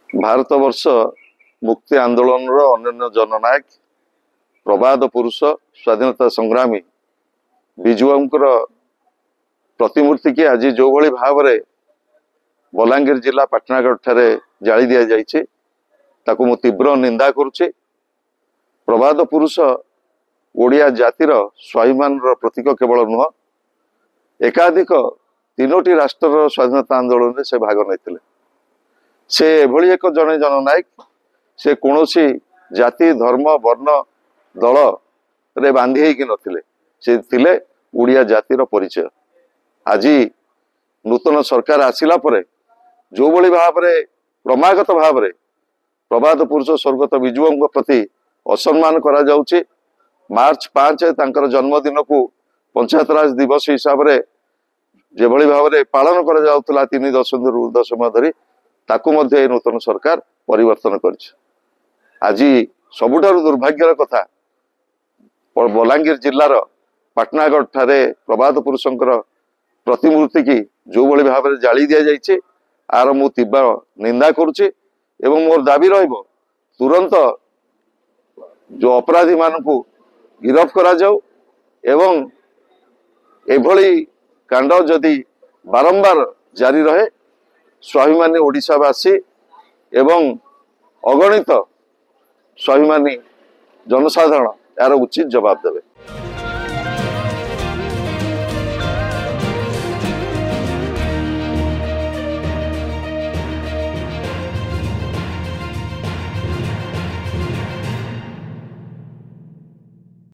भारत वर्ष मुक्ति आंदोलन अन्य जननायक प्रबाद पुरुष स्वाधीनता संग्रामी विजुआंकर प्रतिमूर्ति की आज जो भली भाव में बलांगीर जिला पाटनागढ़ ठारे जाली दि जाइए ताकू मु तीव्र निंदा करुचे। प्रबाद पुरुष ओडिया जातिर स्वाभिमान प्रतीक केवल नुह, एकाधिक तीनोटी राष्ट्र स्वाधीनता आंदोलन में से भाग नहीं। से एभली एक जने जननायक, से कौनसी जाति धर्म वर्ण दल रे बांधी होगी नथिले, से थिले ओडिया जातिर परिचय। आज नूतन सरकार आसिला परे जो भली भाव में क्रमागत भाव में प्रबाद पुरुष स्वर्गत विजुओं प्रति असम्मान करा जाउची। मार्च 5 तांकर जन्मदिन को पंचायत राज दिवस हिसाब से जो भली भाव में पालन करा जाउतला 3 दशक धरी ताकू मध्य नूतन सरकार परिवर्तन कर। आज सबुठारु दुर्भाग्यर कथा बलांगीर जिलार पाटनागढ़ ठारे प्रबाद पुरुषंकर प्रतिमूर्ति की जो भली भाव में जाली दि जाइए आर मु तीव्र निंदा करुच्ची एवं मोर दाबी रहिबो तुरंत जो अपराधी मान को गिरफ करा जाऊ एवं एभली कांड जदि बारंबार जारी रहे स्वाभिमानी ओडिशावासी एवं अगणित स्वाभिमानी जनसाधारण यार उचित जवाब देवे।